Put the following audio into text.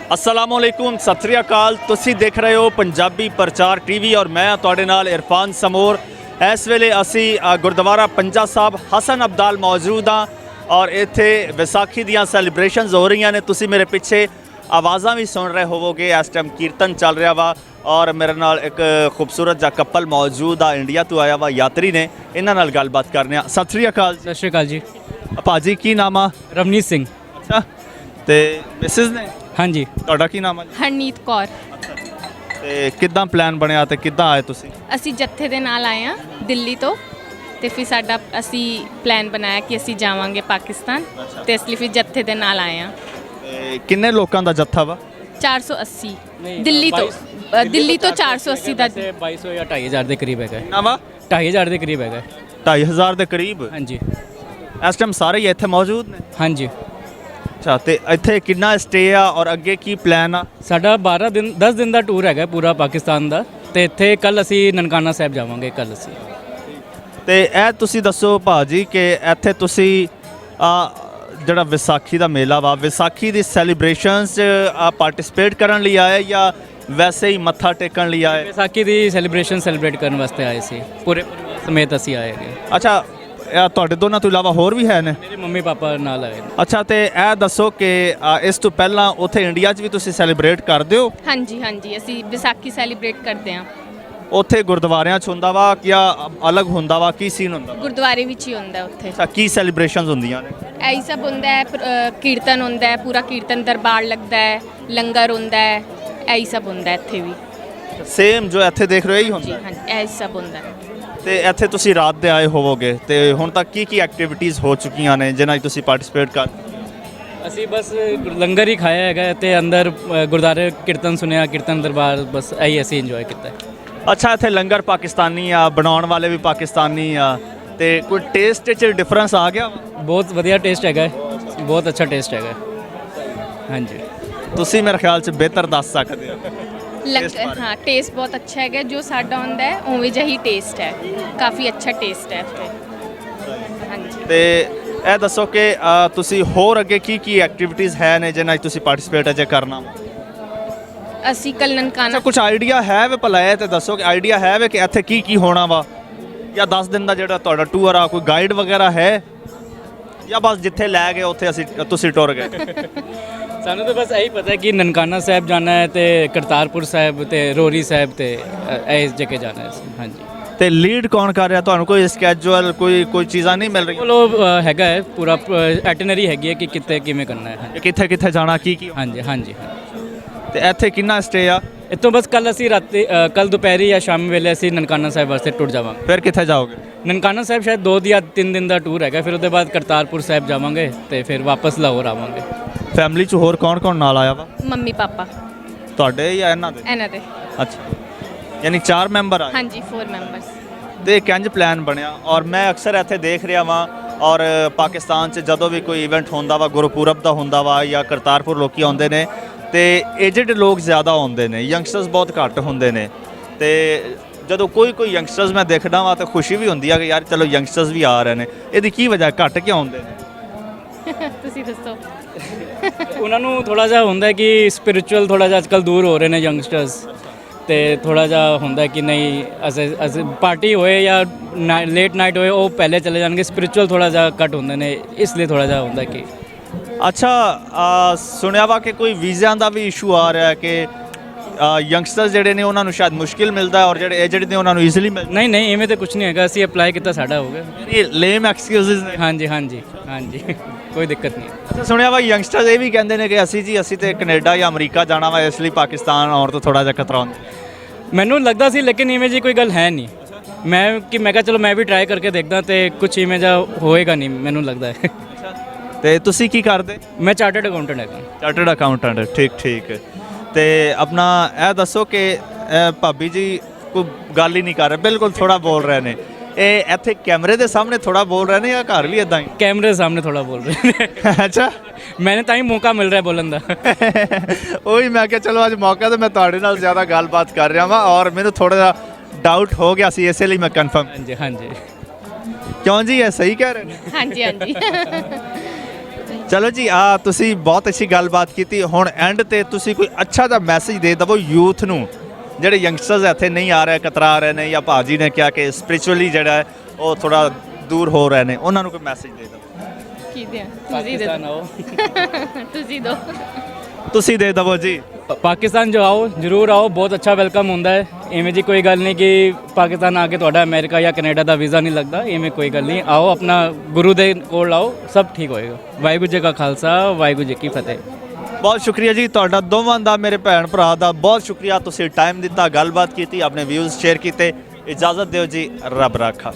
अस्सलामुअलैकुम सत श्री अकाल। तुसी देख रहे हो पंजाबी प्रचार टीवी और मैं तुहाडे नाल इरफान समोर। इस वेले असी गुरुद्वारा पंजा साहब हसन अब्दाल मौजूद हाँ और इत्थे विसाखी दियां सैलीब्रेशनस हो रही ने। तुसी मेरे पिछे आवाज़ा भी सुन रहे होवोगे। इस टाइम कीर्तन चल रहा वा और मेरे नाल एक खूबसूरत जा कपल मौजूद आ, इंडिया तो आया वा यात्री ने। इन्हां नाल गलबात करने। सत श्री अकाल। सत श्री अकाल जी। भाजी की नाम आ? रवनीत सिंह। अच्छा ते मिसिज ने? हाँ जी। ਤੁਹਾਡਾ ਕੀ ਨਾਮ ਹੈ? ਹਰਨੀਤ ਕੌਰ। ਤੇ ਕਿੱਦਾਂ ਪਲਾਨ ਬਣਿਆ ਤੇ ਕਿੱਦਾਂ ਆਏ ਤੁਸੀਂ? ਅਸੀਂ ਜੱਥੇ ਦੇ ਨਾਲ ਆਏ ਹਾਂ ਦਿੱਲੀ ਤੋਂ ਤੇ ਫਿਰ ਸਾਡਾ ਅਸੀਂ ਪਲਾਨ ਬਣਾਇਆ ਕਿ ਅਸੀਂ ਜਾਵਾਂਗੇ ਪਾਕਿਸਤਾਨ ਤੇ ਇਸ ਲਈ ਫਿਰ ਜੱਥੇ ਦੇ ਨਾਲ ਆਏ ਹਾਂ। ਤੇ ਕਿੰਨੇ ਲੋਕਾਂ ਦਾ ਜੱਥਾ ਵਾ? 480 ਦਿੱਲੀ ਤੋਂ 480 ਦਾ 2200 ਜਾਂ 2500 ਦੇ ਕਰੀਬ ਹੈਗਾ। ਕਿੰਨਾ ਵਾ? 2500 ਦੇ ਕਰੀਬ ਹੈਗਾ। 2500 ਦੇ ਕਰੀਬ। ਹਾਂਜੀ ਇਸ ਟਾਈਮ ਸਾਰੇ ਹੀ ਇੱਥੇ ਮੌਜੂਦ ਨੇ? ਹਾਂਜੀ। ਅੱਛਾ ਤੇ ਇੱਥੇ ਕਿੰਨਾ ਸਟੇ ਆ ਔਰ ਅੱਗੇ ਕੀ ਪਲਾਨ ਆ? ਸਾਡਾ 10 ਦਿਨ ਦਾ ਟੂਰ ਹੈਗਾ ਪੂਰਾ ਪਾਕਿਸਤਾਨ ਦਾ ਤੇ ਇੱਥੇ ਕੱਲ ਅਸੀਂ ਨਨਕਾਣਾ ਸਾਹਿਬ ਜਾਵਾਂਗੇ ਕੱਲ ਅਸੀਂ। ਤੇ ਇਹ ਤੁਸੀਂ ਦੱਸੋ ਭਾਜੀ ਕਿ ਇੱਥੇ ਤੁਸੀਂ ਜਿਹੜਾ ਵਿਸਾਖੀ ਦਾ ਮੇਲਾ ਵਾ, ਵਿਸਾਖੀ ਦੀ ਸੈਲੀਬ੍ਰੇਸ਼ਨਸ 'ਚ ਪਾਰਟਿਸਿਪੇਟ ਕਰਨ ਲਈ ਆਏ ਜਾਂ ਵੈਸੇ ਹੀ ਮੱਥਾ ਟੇਕਣ ਲਈ ਆਏ? ਵਿਸਾਖੀ ਦੀ ਸੈਲੀਬ੍ਰੇਸ਼ਨ ਸੈਲੀਬ੍ਰੇਟ ਕਰਨ ਵਾਸਤੇ ਆਏ ਸੀ। ਪੂਰੇ ਪਰਿਵਾਰ ਸਮੇਤ ਅਸੀਂ ਆਏ ਹੈਗੇ। ਅੱਛਾ ਇਹ ਤੁਹਾਡੇ ਦੋਨਾਂ ਤੋਂ ਇਲਾਵਾ ਹੋਰ ਵੀ ਹੈ ਨੇ? ਮੇਰੇ ਮੰਮੀ ਪਾਪਾ ਨਾਲ ਆਏ ਨੇ। ਅੱਛਾ ਤੇ ਇਹ ਦੱਸੋ ਕਿ ਇਸ ਤੋਂ ਪਹਿਲਾਂ ਉੱਥੇ ਇੰਡੀਆ 'ਚ ਵੀ ਤੁਸੀਂ ਸੈਲੀਬ੍ਰੇਟ ਕਰਦੇ ਹੋ? ਹਾਂਜੀ ਹਾਂਜੀ ਅਸੀਂ ਵਿਸਾਖੀ ਸੈਲੀਬ੍ਰੇਟ ਕਰਦੇ ਹਾਂ। ਉੱਥੇ ਗੁਰਦੁਆਰਿਆਂ 'ਚ ਹੁੰਦਾ ਵਾ ਜਾਂ ਅਲੱਗ ਹੁੰਦਾ ਵਾ? ਕੀ ਸੀਨ ਹੁੰਦਾ? ਗੁਰਦੁਆਰੇ ਵਿੱਚ ਹੀ ਹੁੰਦਾ ਉੱਥੇ। ਅੱਛਾ ਕੀ ਸੈਲੀਬ੍ਰੇਸ਼ਨਸ ਹੁੰਦੀਆਂ ਨੇ? ਇਹੀ ਸਭ ਹੁੰਦਾ ਹੈ। ਕੀਰਤਨ ਹੁੰਦਾ ਹੈ, ਪੂਰਾ ਕੀਰਤਨ ਦਰਬਾਰ ਲੱਗਦਾ ਹੈ, ਲੰਗਰ ਹੁੰਦਾ ਹੈ, ਇਹੀ ਸਭ ਹੁੰਦਾ ਇੱਥੇ ਵੀ। ਸੇਮ ਜੋ ਇੱਥੇ ਦੇਖ ਰਹੇ ਹੋ ਇਹੀ ਜੀ ਹੁੰਦਾ? ਹਾਂਜੀ ਇਹੀ ਸਭ ਹੁੰਦਾ ਹੈ। ਤੇ ਇੱਥੇ ਤੁਸੀਂ ਰਾਤ ਦੇ ਆਏ ਹੋਵੋਗੇ ਤੇ ਹੁਣ ਤੱਕ ਕੀ ਐਕਟੀਵਿਟੀਜ਼ ਹੋ ਚੁੱਕੀਆਂ ਨੇ ਜਿਨ੍ਹਾਂ 'ਚ ਤੁਸੀਂ ਪਾਰਟਿਸਿਪੇਟ ਕਰ? ਅਸੀਂ ਬਸ ਲੰਗਰ ਹੀ ਖਾਇਆ ਹੈਗਾ ਤੇ ਅੰਦਰ ਗੁਰਦਾਰੇ ਕੀਰਤਨ ਸੁਣਿਆ, ਕੀਰਤਨ ਦਰਬਾਰ, ਬਸ ਇਹੀ ਅਸੀਂ ਇੰਜੋਏ ਕੀਤਾ। ਅੱਛਾ ਇੱਥੇ ਲੰਗਰ ਪਾਕਿਸਤਾਨੀ ਆ, ਬਣਾਉਣ ਵਾਲੇ ਵੀ ਪਾਕਿਸਤਾਨੀ ਆ ਤੇ ਕੋਈ ਟੇਸਟ 'ਚ ਡਿਫਰੈਂਸ ਆ ਗਿਆ? ਬਹੁਤ ਵਧੀਆ ਟੇਸਟ ਹੈਗਾ, ਬਹੁਤ ਅੱਛਾ ਟੇਸਟ ਹੈਗਾ। ਹਾਂਜੀ ਤੁਸੀਂ ਮੇਰੇ ਖਿਆਲ 'ਚ ਬਿਹਤਰ ਦੱਸ ਸਕਦੇ ਹੋ। ਲੰਗਰ ਹਾਂ ਟੇਸਟ ਬਹੁਤ ਅੱਛਾ ਹੈਗਾ। ਜੋ ਸਾਡਾ ਹੁੰਦਾ ਹੈ ਉਵੇਂ ਜਿਹਾ ਹੀ ਟੇਸਟ ਹੈ। ਕਾਫੀ ਅੱਛਾ ਟੇਸਟ ਹੈ ਇੱਥੇ। ਹਾਂਜੀ ਤੇ ਇਹ ਦੱਸੋ ਕਿ ਤੁਸੀਂ ਹੋਰ ਅੱਗੇ ਕੀ ਐਕਟੀਵਿਟੀਜ਼ ਹੈ ਨੇ ਜਿਨ੍ਹਾਂ 'ਚ ਤੁਸੀਂ ਪਾਰਟਿਸਿਪੇਟ ਅਜੇ ਕਰਨਾ ਵਾ? ਅਸੀਂ ਕੱਲ ਨਨਕਾਣਾ ਅੱਛਾ ਕੁਝ ਆਈਡੀਆ ਹੈ ਵੇ ਭਲਾ? ਇਹ ਤੇ ਦੱਸੋ ਕਿ ਆਈਡੀਆ ਹੈ ਵੇ ਕਿ ਇੱਥੇ ਕੀ ਹੋਣਾ ਵਾ ਜਾਂ 10 ਦਿਨ ਦਾ ਜਿਹੜਾ ਤੁਹਾਡਾ ਟੂਰ ਆ ਕੋਈ ਗਾਈਡ ਵਗੈਰਾ ਹੈ ਜਾਂ ਬਸ ਜਿੱਥੇ ਲੈ ਗਏ ਉੱਥੇ ਤੁਸੀਂ ਟੁਰ ਗਏ? ਸਾਨੂੰ ਤਾਂ ਬਸ ਇਹੀ ਪਤਾ ਹੈ ਕਿ ਨਨਕਾਣਾ ਸਾਹਿਬ ਜਾਣਾ ਹੈ ਤੇ ਕਰਤਾਰਪੁਰ ਸਾਹਿਬ ਤੇ ਰੋਰੀ ਸਾਹਿਬ ਤੇ ਇਸ ਜਗ੍ਹਾ ਜਾਣਾ ਹੈ। ਹਾਂਜੀ ਤੇ ਲੀਡ ਕੌਣ ਕਰ ਰਿਹਾ ਤੁਹਾਨੂੰ? ਕੋਈ ਸਕੈਜੂਅਲ ਕੋਈ ਚੀਜ਼ਾਂ ਨਹੀਂ ਮਿਲ ਰਹੀਆਂ? ਚਲੋ ਹੈਗਾ ਹੈ ਪੂਰਾ ਐਟਨਰੀ ਹੈਗੀ ਹੈ ਕਿ ਕਿੱਥੇ ਕਿਵੇਂ ਕਰਨਾ ਹੈ। ਹਾਂਜੀ ਕਿੱਥੇ ਜਾਣਾ ਕੀ ਹਾਂਜੀ ਹਾਂਜੀ। ਤੇ ਇੱਥੇ ਕਿੰਨਾ ਸਟੇ ਆ? ਇੱਥੋਂ ਬਸ ਕੱਲ ਅਸੀਂ ਰਾਤੀ ਕੱਲ ਦੁਪਹਿਰੀ ਜਾਂ ਸ਼ਾਮ ਵੇਲੇ ਅਸੀਂ ਨਨਕਾਣਾ ਸਾਹਿਬ ਵਾਸਤੇ ਟੁਰ ਜਾਵਾਂਗੇ। ਫਿਰ ਕਿੱਥੇ ਜਾਓਗੇ? ਨਨਕਾਣਾ ਸਾਹਿਬ ਸ਼ਾਇਦ 2 ਜਾਂ 3 ਦਿਨ ਦਾ ਟੂਰ ਹੈਗਾ। ਫਿਰ ਉਹਦੇ ਬਾਅਦ ਕਰਤਾਰਪੁਰ ਸਾਹਿਬ ਜਾਵਾਂਗੇ ਤੇ ਫਿਰ ਵਾਪਸ ਲਾਹੌਰ ਆਵਾਂਗੇ। ਫੈਮਿਲੀ 'ਚ ਹੋਰ ਕੌਣ ਨਾਲ ਆਇਆ ਵਾ? ਮੰਮੀ ਪਾਪਾ ਤੁਹਾਡੇ ਜਾਂ ਇਹਨਾਂ ਦੇ? ਇਹਨਾਂ ਦੇ। ਅੱਛਾ ਯਾਨੀ 4 ਮੈਂਬਰ ਆ? ਹਾਂਜੀ 4 ਮੈਂਬਰਸ। ਤੇ ਕਿੰਜ ਪਲਾਨ ਬਣਿਆ? ਔਰ ਮੈਂ ਅਕਸਰ ਇੱਥੇ ਦੇਖ ਰਿਹਾ ਵਾਂ ਔਰ ਪਾਕਿਸਤਾਨ 'ਚ ਜਦੋਂ ਵੀ ਕੋਈ ਇਵੈਂਟ ਹੁੰਦਾ ਵਾ, ਗੁਰਪੁਰਬ ਦਾ ਹੁੰਦਾ ਵਾ ਜਾਂ ਕਰਤਾਰਪੁਰ ਲੋਕੀ ਆਉਂਦੇ ਨੇ ਤੇ ਏਜਡ ਲੋਕ ਜ਼ਿਆਦਾ ਆਉਂਦੇ ਨੇ, ਯੰਗਸਟਰਸ ਬਹੁਤ ਘੱਟ ਹੁੰਦੇ ਨੇ। ਤੇ ਜਦੋਂ ਕੋਈ ਯੰਗਸਟਰਸ ਮੈਂ ਦੇਖਦਾ ਵਾਂ ਤਾਂ ਖੁਸ਼ੀ ਵੀ ਹੁੰਦੀ ਆ ਕਿ ਯਾਰ ਚਲੋ ਯੰਗਸਟਰਸ ਵੀ ਆ ਰਹੇ ਨੇ। ਇਹਦੀ ਕੀ ਵਜ੍ਹਾ, ਘੱਟ ਕਿਉਂ ਆਉਂਦੇ ਨੇ? ਤੁਸੀਂ ਦੱਸੋ। ਉਹਨਾਂ ਨੂੰ ਥੋੜਾ ਜਿਹਾ ਹੁੰਦਾ ਕਿ ਸਪਿਰਿਚੁਅਲ ਥੋੜਾ ਜਿਹਾ ਅੱਜਕੱਲ ਦੂਰ ਹੋ ਰਹੇ ਨੇ ਯੰਗਸਟਰਸ ਤੇ ਥੋੜਾ ਜਿਹਾ ਹੁੰਦਾ ਕਿ ਨਹੀਂ ਅਸੀਂ ਪਾਰਟੀ ਹੋਏ ਜਾਂ ਲੇਟ ਨਾਈਟ ਹੋਏ ਉਹ ਪਹਿਲੇ ਚਲੇ ਜਾਣਗੇ। ਸਪਿਰਿਚੁਅਲ ਥੋੜਾ ਜਿਹਾ ਘੱਟ ਹੁੰਦੇ ਨੇ, ਇਸ ਲਈ ਥੋੜਾ ਜਿਹਾ ਹੁੰਦਾ ਕਿ। ਅੱਛਾ ਸੁਣਿਆ ਵਾ ਕਿ ਕੋਈ ਵੀਜ਼ਿਆਂ ਦਾ ਵੀ ਇਸ਼ੂ ਆ ਰਿਹਾ ਹੈ ਕਿ ਯੰਗਸਟਰਸ ਜਿਹੜੇ ਨੇ ਉਹਨਾਂ ਨੂੰ ਸ਼ਾਇਦ ਮੁਸ਼ਕਿਲ ਮਿਲਦਾ ਔਰ ਜਿਹੜੇ ਏਜਡ ਨੇ ਉਹਨਾਂ ਨੂੰ ਈਜ਼ੀਲੀ ਮਿਲਦਾ। ਨਹੀਂ ਇਵੇਂ ਤਾਂ ਕੁਝ ਨਹੀਂ ਹੈਗਾ। ਅਸੀਂ ਅਪਲਾਈ ਕੀਤਾ, ਸਾਡਾ ਹੋ ਗਿਆ। ਇਹ ਲੇਮ ਐਕਸਕਿਊਜ਼ਸ ਨੇ? ਹਾਂਜੀ ਕੋਈ ਦਿੱਕਤ ਨਹੀਂ। ਅੱਛਾ ਸੁਣਿਆ ਵਾ ਯੰਗਸਟਰਸ ਇਹ ਵੀ ਕਹਿੰਦੇ ਨੇ ਕਿ ਅਸੀਂ ਤੇ ਕੈਨੇਡਾ ਜਾਂ ਅਮਰੀਕਾ ਜਾਣਾ ਵਾ, ਇਸ ਲਈ ਪਾਕਿਸਤਾਨ ਆਉਣ ਤੋਂ ਥੋੜਾ ਜਿਹਾ ਖਤਰਾ ਹੁੰਦਾ। ਮੈਨੂੰ ਲੱਗਦਾ ਸੀ ਲੇਕਿਨ ਇਵੇਂ ਜੀ ਕੋਈ ਗੱਲ ਹੈ ਨਹੀਂ। ਮੈਂ ਕਿਹਾ ਚਲੋ ਮੈਂ ਵੀ ਟਰਾਈ ਕਰਕੇ ਦੇਖਦਾ ਤੇ ਕੁਝ ਇਵੇਂ ਜਿਹਾ ਹੋਏਗਾ ਨਹੀਂ ਮੈਨੂੰ ਲੱਗਦਾ ਹੈ। ਤੇ ਤੁਸੀਂ ਕੀ ਕਰਦੇ? ਮੈਂ ਚਾਰਟਰਡ ਅਕਾਊਂਟੈਂਟ ਹੈਗਾ। ਚਾਰਟਰਡ ਅਕਾਊਂਟੈਂਟ, ਠੀਕ। ਤੇ ਆਪਣਾ ਇਹ ਦੱਸੋ ਕਿ ਭਾਬੀ ਜੀ ਕੋਈ ਗੱਲ ਹੀ ਨਹੀਂ ਕਰ ਰਹੇ, ਬਿਲਕੁਲ ਥੋੜਾ ਬੋਲ ਰਹੇ ਨੇ। ਇਹ ਇੱਥੇ ਕੈਮਰੇ ਦੇ ਸਾਹਮਣੇ ਥੋੜਾ ਬੋਲ ਰਹੇ ਨੇ ਜਾਂ ਘਰ ਵੀ ਇਦਾਂ ਹੀ? ਕੈਮਰੇ ਦੇ ਸਾਹਮਣੇ ਥੋੜਾ ਬੋਲ ਰਹੇ ਨੇ। ਅੱਛਾ मैंने ਤਾਂ ਹੀ ਮੌਕਾ ਮਿਲ ਰਿਹਾ ਬੋਲਣ ਦਾ। ਉਹੀ ਮੈਂ ਕਿਹਾ ਚਲੋ ਅੱਜ ਮੌਕਾ ਤੇ ਮੈਂ ਤੁਹਾਡੇ ਨਾਲ ਜ਼ਿਆਦਾ ਗੱਲਬਾਤ ਕਰ ਰਿਹਾ ਵਾਂ ਔਰ ਮੈਨੂੰ ਥੋੜਾ ਜਿਹਾ ਡਾਊਟ ਹੋ ਗਿਆ ਸੀ, ਇਸੇ ਲਈ ਮੈਂ ਕਨਫਰਮ। ਹਾਂਜੀ ਕਿਉਂ ਜੀ ਇਹ ਸਹੀ ਕਹਿ ਰਹੇ ਨੇ? ਹਾਂਜੀ ਚਲੋ ਜੀ ਆ ਤੁਸੀਂ ਬਹੁਤ ਅੱਛੀ ਗੱਲਬਾਤ ਕੀਤੀ। ਹੁਣ ਐਂਡ ਤੇ ਤੁਸੀਂ ਕੋਈ ਅੱਛਾ ਜਿਹਾ ਮੈਸੇਜ ਦੇ ਦਵੋ ਯੂਥ ਨੂੰ, ਜਿਹੜੇ ਯੰਗਸਟਰਸ ਇੱਥੇ ਨਹੀਂ ਆ ਰਹੇ, ਕਤਰਾ ਰਹੇ ਨੇ, ਜਾਂ ਭਾਜੀ ਨੇ ਕਿਹਾ ਕਿ ਸਪਿਰਿਚੁਅਲੀ ਜਿਹੜਾ ਹੈ ਉਹ ਥੋੜਾ ਦੂਰ ਹੋ ਰਹੇ ਨੇ, ਉਹਨਾਂ ਨੂੰ ਕੋਈ ਮੈਸੇਜ ਦੇ ਦਿਓ। ਕੀ ਦਿਆਂ ਤੁਸੀਂ ਦੇ ਪਾਕਿਸਤਾਨ ਆਓ ਤੁਸੀਂ ਦੋ ਤੁਸੀਂ ਦੇ ਦਵੋ ਜੀ। ਪਾਕਿਸਤਾਨ ਜੋ ਆਓ ਜ਼ਰੂਰ ਆਓ, ਬਹੁਤ ਅੱਛਾ ਵੈਲਕਮ ਹੁੰਦਾ ਹੈ। ਇਵੇਂ ਜੀ ਕੋਈ ਗੱਲ ਨਹੀਂ ਕਿ ਪਾਕਿਸਤਾਨ ਆ ਕੇ ਤੁਹਾਡਾ ਅਮਰੀਕਾ ਜਾਂ ਕੈਨੇਡਾ ਦਾ ਵੀਜ਼ਾ ਨਹੀਂ ਲੱਗਦਾ, ਇਵੇਂ ਕੋਈ ਗੱਲ ਨਹੀਂ। ਆਓ ਆਪਣਾ ਗੁਰੂ ਦੇ ਕੋਲ ਆਓ, ਸਭ ਠੀਕ ਹੋਏਗਾ। ਵਾਹਿਗੁਰੂ ਜੀ ਕਾ ਖਾਲਸਾ, ਵਾਹਿਗੁਰੂ ਜੀ ਕੀ ਫਤਿਹ। ਬਹੁਤ ਸ਼ੁਕਰੀਆ ਜੀ ਤੁਹਾਡਾ ਦੋਵਾਂ ਦਾ, ਮੇਰੇ ਭੈਣ ਭਰਾ ਦਾ ਬਹੁਤ ਸ਼ੁਕਰੀਆ। ਤੁਸੀਂ ਟਾਈਮ ਦਿੱਤਾ, ਗੱਲਬਾਤ ਕੀਤੀ, ਆਪਣੇ ਵਿਊਜ਼ ਸ਼ੇਅਰ ਕੀਤੇ। ਇਜਾਜ਼ਤ ਦਿਓ ਜੀ, ਰੱਬ ਰਾਖਾ।